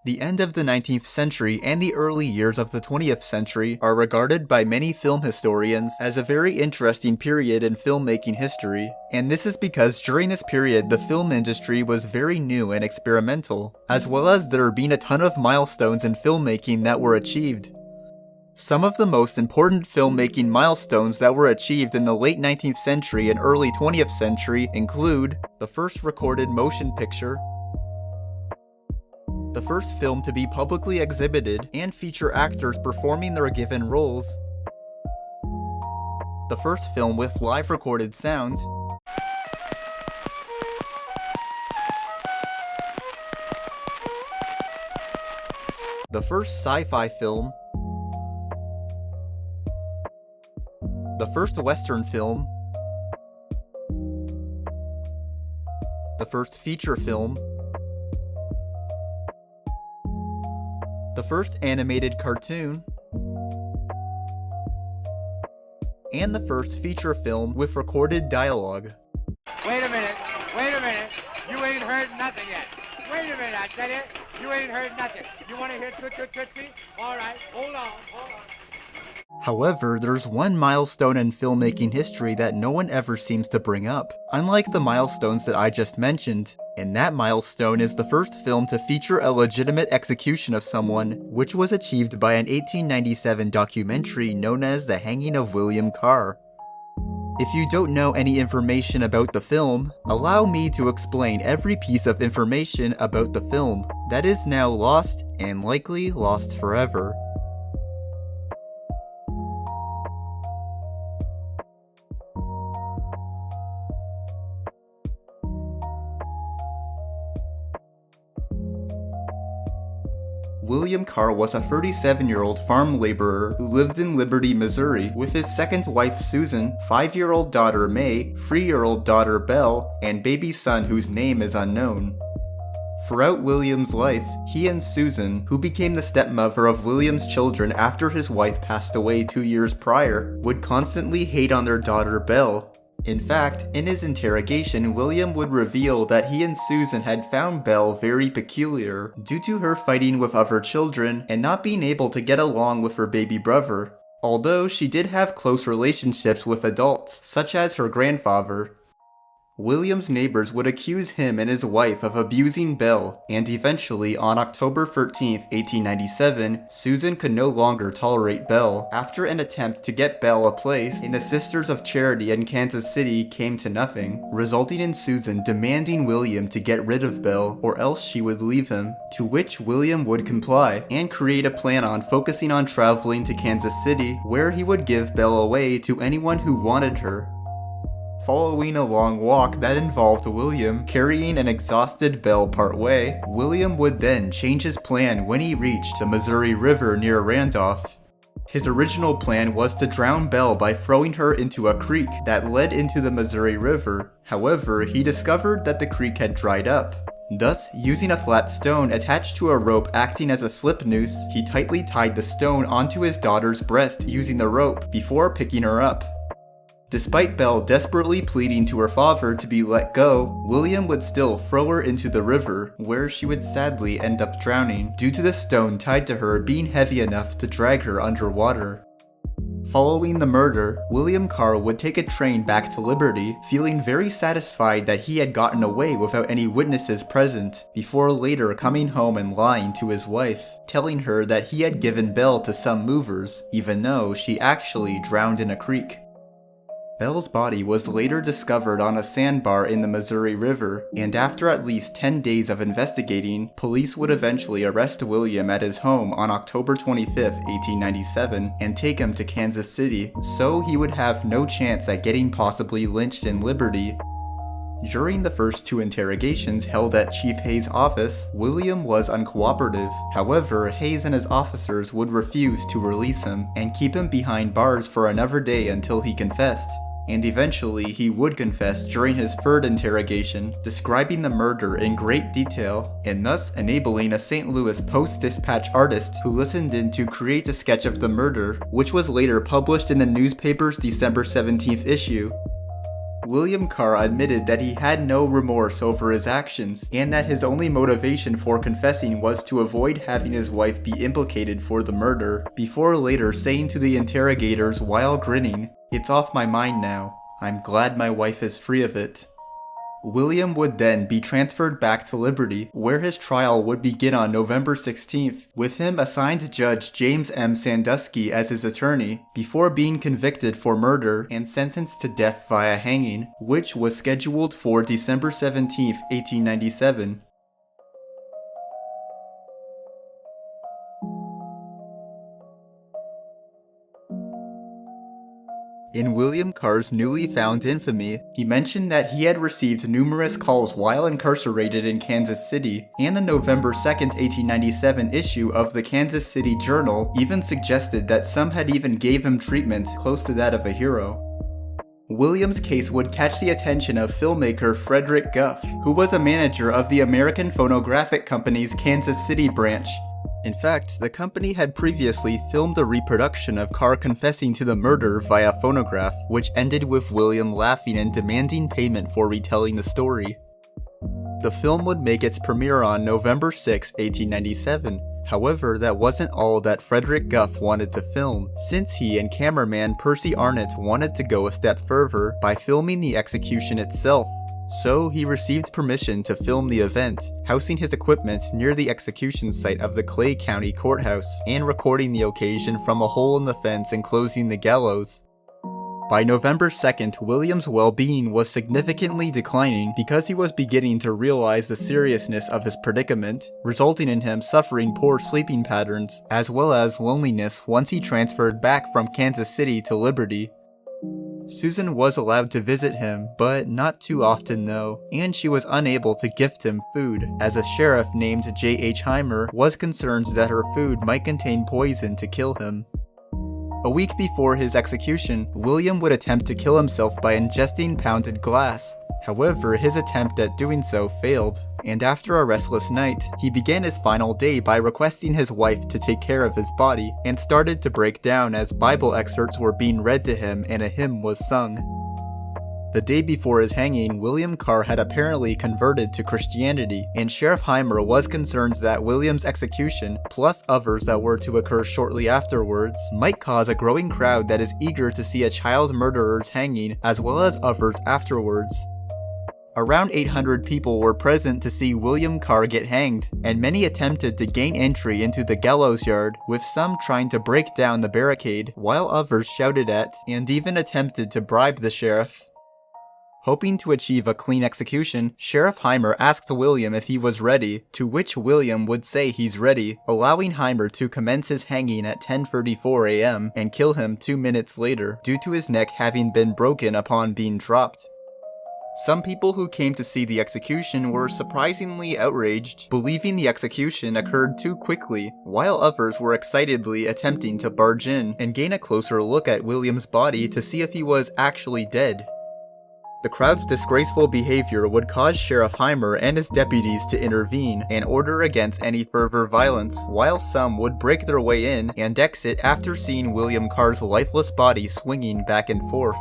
The end of the 19th century and the early years of the 20th century are regarded by many film historians as a very interesting period in filmmaking history, and this is because during this period the film industry was very new and experimental, as well as there being a ton of milestones in filmmaking that were achieved. Some of the most important filmmaking milestones that were achieved in the late 19th century and early 20th century include the first recorded motion picture, the first film to be publicly exhibited and feature actors performing their given roles, the first film with live recorded sound, the first sci-fi film, the first Western film, the first feature film, the first animated cartoon, and the first feature film with recorded dialogue. Wait a minute, you ain't heard nothing yet. Wait a minute, I tell you, you ain't heard nothing. You want to hear Tootsie? All right, hold on. However, there's one milestone in filmmaking history that no one ever seems to bring up, unlike the milestones that I just mentioned. And that milestone is the first film to feature a legitimate execution of someone, which was achieved by an 1897 documentary known as The Hanging of William Carr. If you don't know any information about the film, allow me to explain every piece of information about the film that is now lost and likely lost forever. William Carr was a 37-year-old farm laborer who lived in Liberty, Missouri with his second wife Susan, 5-year-old daughter May, 3-year-old daughter Belle, and baby son whose name is unknown. Throughout William's life, he and Susan, who became the stepmother of William's children after his wife passed away 2 years prior, would constantly hate on their daughter Belle. In fact, in his interrogation, William would reveal that he and Susan had found Belle very peculiar due to her fighting with other children and not being able to get along with her baby brother, although she did have close relationships with adults, such as her grandfather. William's neighbors would accuse him and his wife of abusing Belle, and eventually, on October 13, 1897, Susan could no longer tolerate Belle after an attempt to get Belle a place in the Sisters of Charity in Kansas City came to nothing, resulting in Susan demanding William to get rid of Belle or else she would leave him, to which William would comply and create a plan on focusing on traveling to Kansas City, where he would give Belle away to anyone who wanted her. Following a long walk that involved William carrying an exhausted Belle partway, William would then change his plan when he reached the Missouri River near Randolph. His original plan was to drown Belle by throwing her into a creek that led into the Missouri River. However, he discovered that the creek had dried up. Thus, using a flat stone attached to a rope acting as a slip noose, he tightly tied the stone onto his daughter's breast using the rope before picking her up. Despite Belle desperately pleading to her father to be let go, William would still throw her into the river, where she would sadly end up drowning due to the stone tied to her being heavy enough to drag her underwater. Following the murder, William Carr would take a train back to Liberty, feeling very satisfied that he had gotten away without any witnesses present, before later coming home and lying to his wife, telling her that he had given Belle to some movers, even though she actually drowned in a creek. Belle's body was later discovered on a sandbar in the Missouri River, and after at least 10 days of investigating, police would eventually arrest William at his home on October 25, 1897, and take him to Kansas City, so he would have no chance at getting possibly lynched in Liberty. During the first 2 interrogations held at Chief Hayes' office, William was uncooperative. However, Hayes and his officers would refuse to release him and keep him behind bars for another day until he confessed. And eventually he would confess during his 3rd interrogation, describing the murder in great detail, and thus enabling a St. Louis Post-Dispatch artist who listened in to create a sketch of the murder, which was later published in the newspaper's December 17th issue. William Carr admitted that he had no remorse over his actions, and that his only motivation for confessing was to avoid having his wife be implicated for the murder, before later saying to the interrogators while grinning, "It's off my mind now. I'm glad my wife is free of it." William would then be transferred back to Liberty, where his trial would begin on November 16th, with him assigned Judge James M. Sandusky as his attorney, before being convicted for murder and sentenced to death via hanging, which was scheduled for December 17th, 1897. In William Carr's newly found infamy, he mentioned that he had received numerous calls while incarcerated in Kansas City, and the November 2nd, 1897 issue of the Kansas City Journal even suggested that some had even gave him treatment close to that of a hero. William's case would catch the attention of filmmaker Frederick Guff, who was a manager of the American Phonographic Company's Kansas City branch. In fact, the company had previously filmed a reproduction of Carr confessing to the murder via phonograph, which ended with William laughing and demanding payment for retelling the story. The film would make its premiere on November 6, 1897. However, that wasn't all that Frederick Guff wanted to film, since he and cameraman Percy Arnott wanted to go a step further by filming the execution itself. So he received permission to film the event, housing his equipment near the execution site of the Clay County Courthouse, and recording the occasion from a hole in the fence enclosing the gallows. By November 2nd, William's well-being was significantly declining because he was beginning to realize the seriousness of his predicament, resulting in him suffering poor sleeping patterns, as well as loneliness once he transferred back from Kansas City to Liberty. Susan was allowed to visit him, but not too often though, and she was unable to gift him food, as a sheriff named J.H. Heimer was concerned that her food might contain poison to kill him. A week before his execution, William would attempt to kill himself by ingesting pounded glass. However, his attempt at doing so failed, and after a restless night, he began his final day by requesting his wife to take care of his body, and started to break down as Bible excerpts were being read to him and a hymn was sung. The day before his hanging, William Carr had apparently converted to Christianity, and Sheriff Heimer was concerned that William's execution, plus others that were to occur shortly afterwards, might cause a growing crowd that is eager to see a child murderer's hanging, as well as others afterwards. Around 800 people were present to see William Carr get hanged, and many attempted to gain entry into the gallows yard, with some trying to break down the barricade, while others shouted at, and even attempted to bribe the sheriff. Hoping to achieve a clean execution, Sheriff Heimer asked William if he was ready, to which William would say he's ready, allowing Heimer to commence his hanging at 10:34 a.m. and kill him 2 minutes later, due to his neck having been broken upon being dropped. Some people who came to see the execution were surprisingly outraged, believing the execution occurred too quickly, while others were excitedly attempting to barge in and gain a closer look at William's body to see if he was actually dead. The crowd's disgraceful behavior would cause Sheriff Heimer and his deputies to intervene and order against any further violence, while some would break their way in and exit after seeing William Carr's lifeless body swinging back and forth.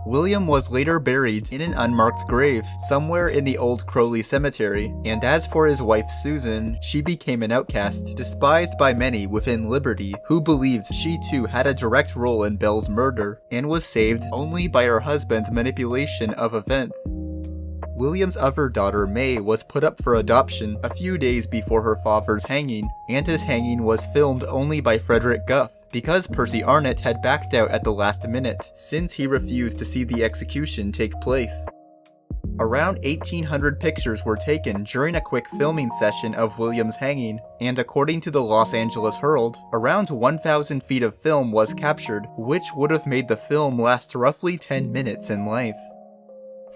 William was later buried in an unmarked grave somewhere in the Old Crowley Cemetery, and as for his wife Susan, she became an outcast, despised by many within Liberty, who believed she too had a direct role in Bell's murder, and was saved only by her husband's manipulation of events. William's other daughter, May, was put up for adoption a few days before her father's hanging, and his hanging was filmed only by Frederick Guff, because Percy Arnott had backed out at the last minute, since he refused to see the execution take place. Around 1,800 pictures were taken during a quick filming session of William's hanging, and according to the Los Angeles Herald, around 1,000 feet of film was captured, which would have made the film last roughly 10 minutes in length.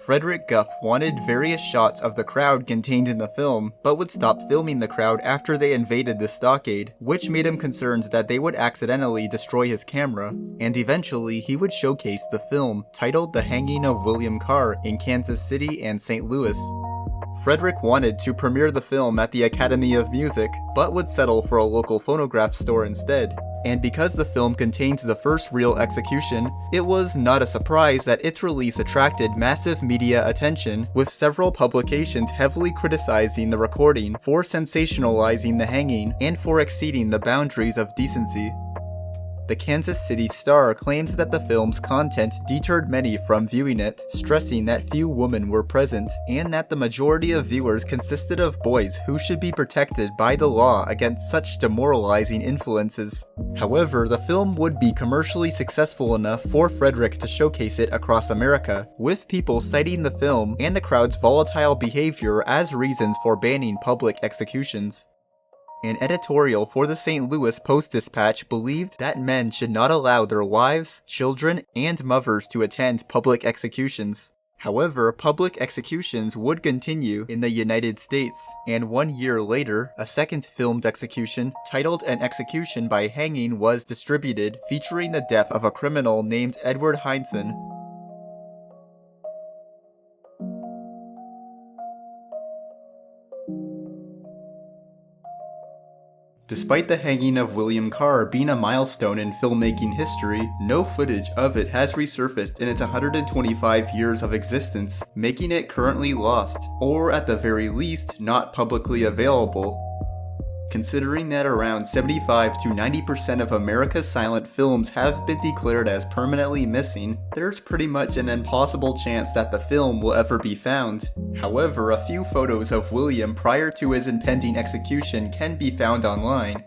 Frederick Guff wanted various shots of the crowd contained in the film, but would stop filming the crowd after they invaded the stockade, which made him concerned that they would accidentally destroy his camera, and eventually he would showcase the film, titled The Hanging of William Carr, in Kansas City and St. Louis. Frederick wanted to premiere the film at the Academy of Music, but would settle for a local phonograph store instead. And because the film contained the first real execution, it was not a surprise that its release attracted massive media attention, with several publications heavily criticizing the recording for sensationalizing the hanging and for exceeding the boundaries of decency. The Kansas City Star claimed that the film's content deterred many from viewing it, stressing that few women were present, and that the majority of viewers consisted of boys who should be protected by the law against such demoralizing influences. However, the film would be commercially successful enough for Frederick to showcase it across America, with people citing the film and the crowd's volatile behavior as reasons for banning public executions. An editorial for the St. Louis Post-Dispatch believed that men should not allow their wives, children, and mothers to attend public executions. However, public executions would continue in the United States, and 1 year later, a second filmed execution, titled An Execution by Hanging, was distributed, featuring the death of a criminal named Edward Heinsohn. Despite the hanging of William Carr being a milestone in filmmaking history, no footage of it has resurfaced in its 125 years of existence, making it currently lost, or at the very least, not publicly available. Considering that around 75 to 90% of America's silent films have been declared as permanently missing, there's pretty much an impossible chance that the film will ever be found. However, a few photos of William prior to his impending execution can be found online.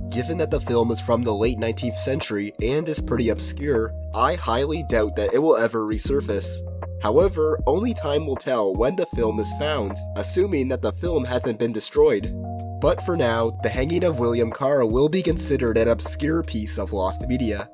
Given that the film is from the late 19th century and is pretty obscure, I highly doubt that it will ever resurface. However, only time will tell when the film is found, assuming that the film hasn't been destroyed. But for now, the hanging of William Carr will be considered an obscure piece of lost media.